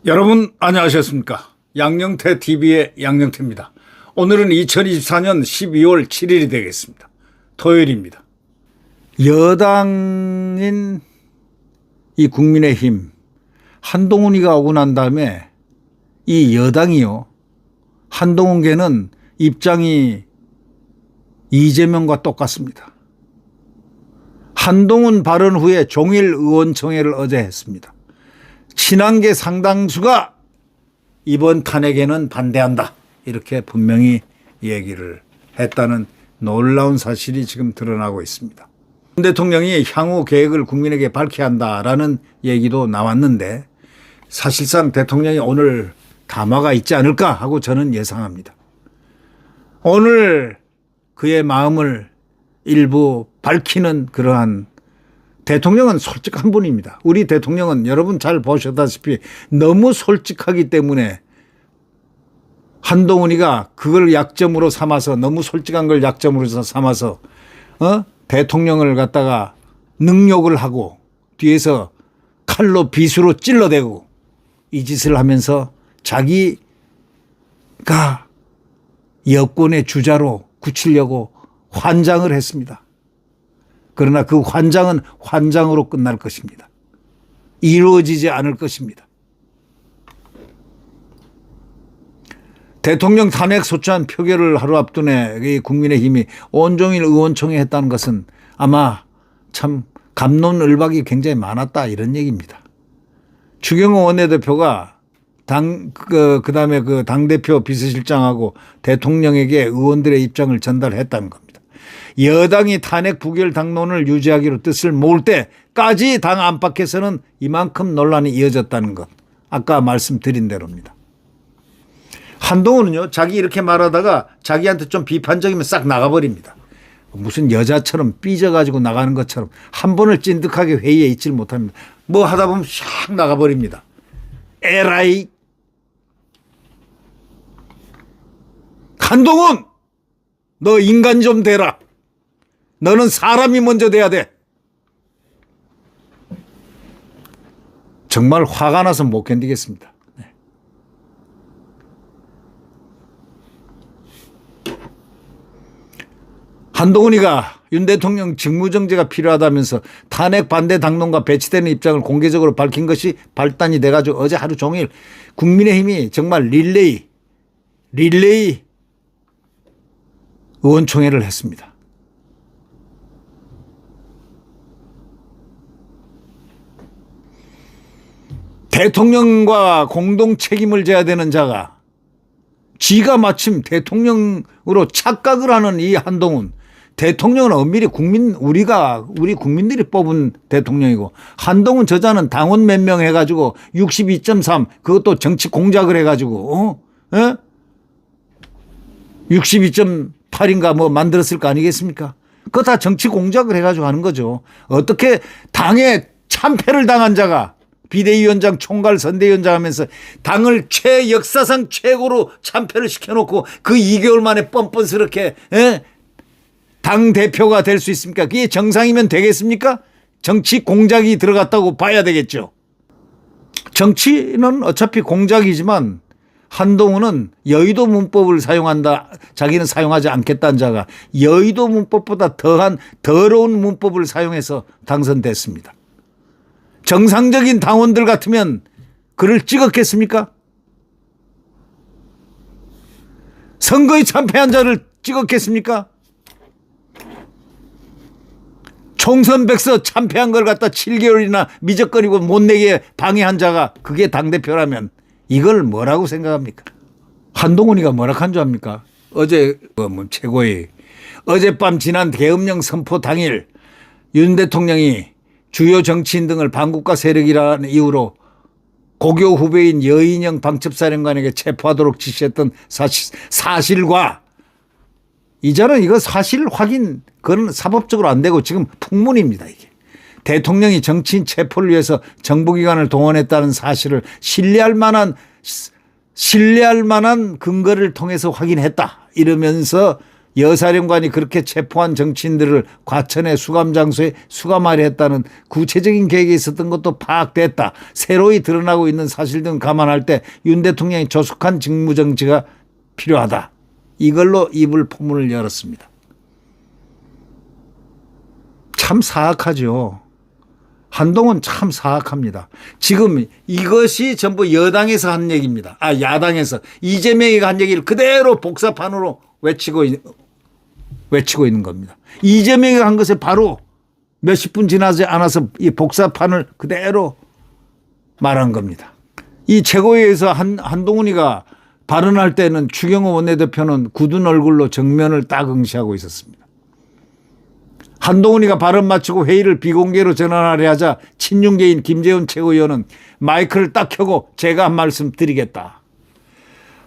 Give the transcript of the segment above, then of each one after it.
여러분 안녕하셨습니까? 양영태 TV의 양영태입니다. 오늘은 2024년 12월 7일이 되겠습니다. 토요일입니다. 여당인 이 국민의힘 한동훈이가 오고 난 다음에 이 여당이요, 한동훈계는 입장이 이재명과 똑같습니다. 한동훈 발언 후에 종일 의원총회를 어제 했습니다. 친한계 상당수가 이번 탄핵에는 반대한다, 이렇게 분명히 얘기를 했다는 놀라운 사실이 지금 드러나고 있습니다. 윤 대통령이 향후 계획을 국민에게 밝혀야 한다라는 얘기도 나왔는데 사실상 대통령이 오늘 담화가 있지 않을까 하고 저는 예상합니다. 오늘 그의 마음을 일부 밝히는 그러한, 대통령은 솔직한 분입니다. 우리 대통령은 여러분 잘 보셨다시피 너무 솔직하기 때문에 한동훈이가 그걸 약점으로 삼아서, 너무 솔직한 걸 약점으로 삼아서 대통령을 갖다가 능욕을 하고 뒤에서 칼로 빗으로 찔러대고 이 짓을 하면서 자기가 여권의 주자로 굳히려고 환장을 했습니다. 그러나 그 환장은 환장으로 끝날 것입니다. 이루어지지 않을 것입니다. 대통령 탄핵 소추안 표결을 하루 앞둔에 국민의힘이 온종일 의원총회 했다는 것은 아마 참 갑론을박이 굉장히 많았다, 이런 얘기입니다. 추경호 원내대표가 그다음에 그 당대표 비서실장하고 대통령에게 의원들의 입장을 전달했다는 겁니다. 여당이 탄핵 부결 당론을 유지하기로 뜻을 모을 때까지 당 안팎에서는 이만큼 논란이 이어졌다는 것, 아까 말씀드린 대로입니다. 한동훈은요, 자기 이렇게 말하다가 자기한테 좀 비판적이면 싹 나가버립니다. 무슨 여자처럼 삐져가지고 나가는 것처럼 한 번을 찐득하게 회의에 있질 못합니다. 뭐 하다 보면 샥 나가버립니다. 에라이 한동훈, 너 인간 좀 되라. 너는 사람이 먼저 돼야 돼. 정말 화가 나서 못 견디겠습니다. 네. 한동훈이가 윤 대통령 직무정지가 필요하다면서 탄핵 반대 당론과 배치되는 입장을 공개적으로 밝힌 것이 발단이 돼가지고 어제 하루 종일 국민의힘이 정말 릴레이 의원총회를 했습니다. 대통령과 공동 책임을 져야 되는 자가 지가 마침 대통령으로 착각을 하는 이 한동훈, 대통령은 엄밀히 우리 국민들이 뽑은 대통령이고, 한동훈 저자는 당원 몇 명 해가지고 62.3 그것도 정치 공작을 해가지고 62.8인가 뭐 만들었을 거 아니겠습니까? 그거 다 정치 공작을 해가지고 하는 거죠. 어떻게 당에 참패를 당한 자가 비대위원장, 총괄, 선대위원장 하면서 당을 역사상 최고로 참패를 시켜놓고 그 2개월 만에 뻔뻔스럽게 당 대표가 될 수 있습니까? 그게 정상이면 되겠습니까? 정치 공작이 들어갔다고 봐야 되겠죠. 정치는 어차피 공작이지만 한동훈은 여의도 문법을 사용한다, 자기는 사용하지 않겠다는 자가 여의도 문법보다 더러운 문법을 사용해서 당선됐습니다. 정상적인 당원들 같으면 그를 찍었겠습니까? 선거에 참패한 자를 찍었겠습니까? 총선 백서 참패한 걸 갖다 7개월이나 미적거리고 못 내게 방해한 자가 그게 당대표라면 이걸 뭐라고 생각합니까? 한동훈이가 뭐라 한 줄 압니까? 어제 최고위 어젯밤 지난 계엄령 선포 당일 윤 대통령이 주요 정치인 등을 반국가 세력이라는 이유로 고교 후배인 여인영 방첩사령관에게 체포하도록 지시했던 사실과 이자는 이거 사실 확인, 그건 사법적으로 안 되고 지금 풍문입니다. 이게 대통령이 정치인 체포를 위해서 정보기관을 동원했다는 사실을 신뢰할 만한 근거를 통해서 확인했다 이러면서 여사령관이 그렇게 체포한 정치인들을 과천의 수감장소에 수감하려 했다는 구체적인 계획이 있었던 것도 파악됐다. 새로이 드러나고 있는 사실 등 감안할 때 윤 대통령이 조속한 직무정지가 필요하다. 이걸로 입을 포문을 열었습니다. 참 사악하죠. 한동훈 참 사악합니다. 지금 이것이 전부 여당에서 한 얘기입니다. 야당에서 이재명이 한 얘기를 그대로 복사판으로 외치고 있는 겁니다. 이재명이 한 것에 바로 몇십 분 지나지 않아서 이 복사판을 그대로 말한 겁니다. 이 최고위에서 한동훈이가 발언할 때는 추경호 원내대표는 굳은 얼굴로 정면을 딱 응시하고 있었습니다. 한동훈이가 발언 마치고 회의를 비공개로 전환하려 하자 친윤계인 김재원 최고위원은 마이크를 딱 켜고 제가 한 말씀 드리겠다.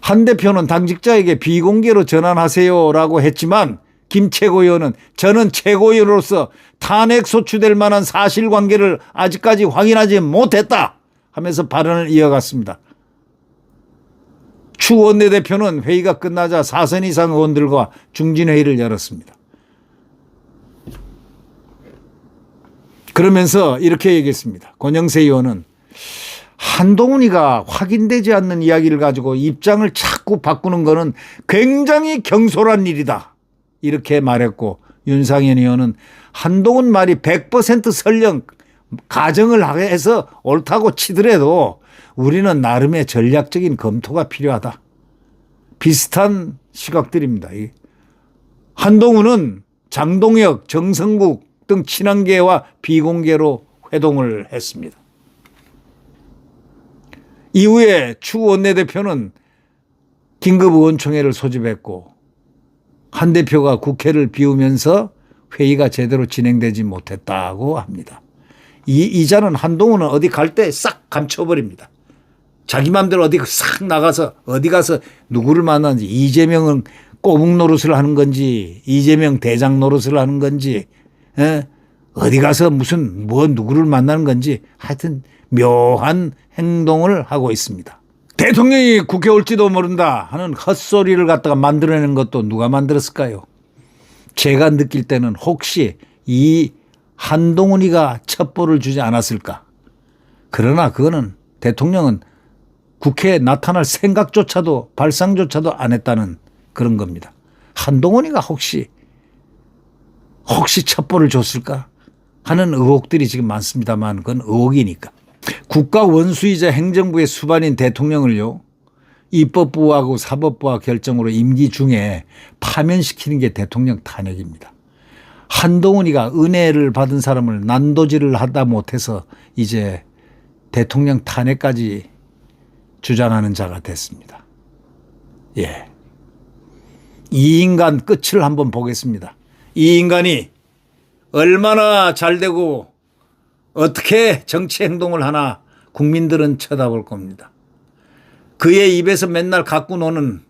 한 대표는 당직자에게 비공개로 전환하세요라고 했지만 김 최고위원은 저는 최고위원으로서 탄핵 소추될 만한 사실관계를 아직까지 확인하지 못했다 하면서 발언을 이어갔습니다. 추 원내대표는 회의가 끝나자 4선 이상 의원들과 중진회의를 열었습니다. 그러면서 이렇게 얘기했습니다. 권영세 의원은 한동훈이가 확인되지 않는 이야기를 가지고 입장을 자꾸 바꾸는 것은 굉장히 경솔한 일이다. 이렇게 말했고 윤상현 의원은 한동훈 말이 100% 설령 가정을 해서 옳다고 치더라도 우리는 나름의 전략적인 검토가 필요하다. 비슷한 시각들입니다. 한동훈은 장동혁, 정성국 등 친한계와 비공개로 회동을 했습니다. 이후에 추 원내대표는 긴급의원총회를 소집했고 한 대표가 국회를 비우면서 회의가 제대로 진행되지 못했다고 합니다. 이자는 한동훈은 어디 갈 때 싹 감춰버립니다. 자기 마음대로 어디 싹 나가서 어디 가서 누구를 만나는지 이재명은 꼬북 노릇을 하는 건지 이재명 대장 노릇을 하는 건지 어디 가서 누구를 만나는 건지 하여튼 묘한 행동을 하고 있습니다. 대통령이 국회 올지도 모른다 하는 헛소리를 갖다가 만들어내는 것도 누가 만들었을까요? 제가 느낄 때는 혹시 이 한동훈이가 첩보를 주지 않았을까? 그러나 그거는 대통령은 국회에 나타날 생각조차도 발상조차도 안 했다는 그런 겁니다. 한동훈이가 혹시 첩보를 줬을까 하는 의혹들이 지금 많습니다만 그건 의혹이니까. 국가 원수이자 행정부의 수반인 대통령을요. 입법부하고 사법부와 결정으로 임기 중에 파면시키는 게 대통령 탄핵입니다. 한동훈이가 은혜를 받은 사람을 난도질을 하다 못해서 이제 대통령 탄핵까지 주장하는 자가 됐습니다. 예. 이 인간 끝을 한번 보겠습니다. 이 인간이 얼마나 잘되고 어떻게 정치 행동을 하나 국민들은 쳐다볼 겁니다. 그의 입에서 맨날 갖고 노는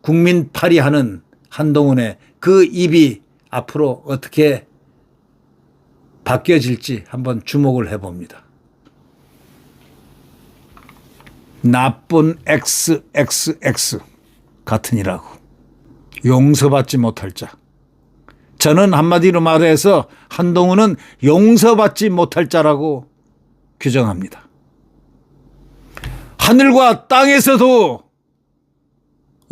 국민팔이 하는 한동훈의 그 입이 앞으로 어떻게 바뀌어질지 한번 주목을 해봅니다. 나쁜 XXX 같으니라고 용서받지 못할 자. 저는 한마디로 말해서 한동훈은 용서받지 못할 자라고 규정합니다. 하늘과 땅에서도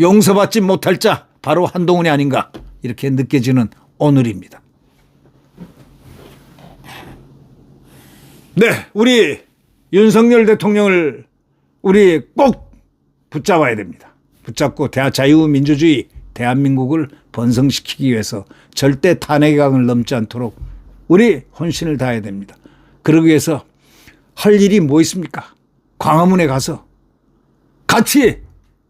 용서받지 못할 자 바로 한동훈이 아닌가 이렇게 느껴지는 오늘입니다. 네, 우리 윤석열 대통령을 우리 꼭 붙잡아야 됩니다. 붙잡고 자유민주주의 대한민국을 번성시키기 위해서 절대 탄핵의 강을 넘지 않도록 우리 혼신을 다해야 됩니다. 그러기 위해서 할 일이 뭐 있습니까? 광화문에 가서 같이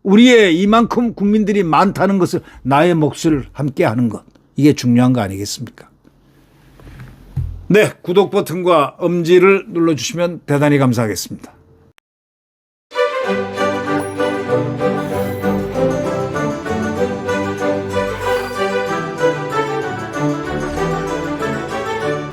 우리의 이만큼 국민들이 많다는 것을 나의 몫을 함께 하는 것. 이게 중요한 거 아니겠습니까? 네, 구독 버튼과 엄지를 눌러주시면 대단히 감사하겠습니다.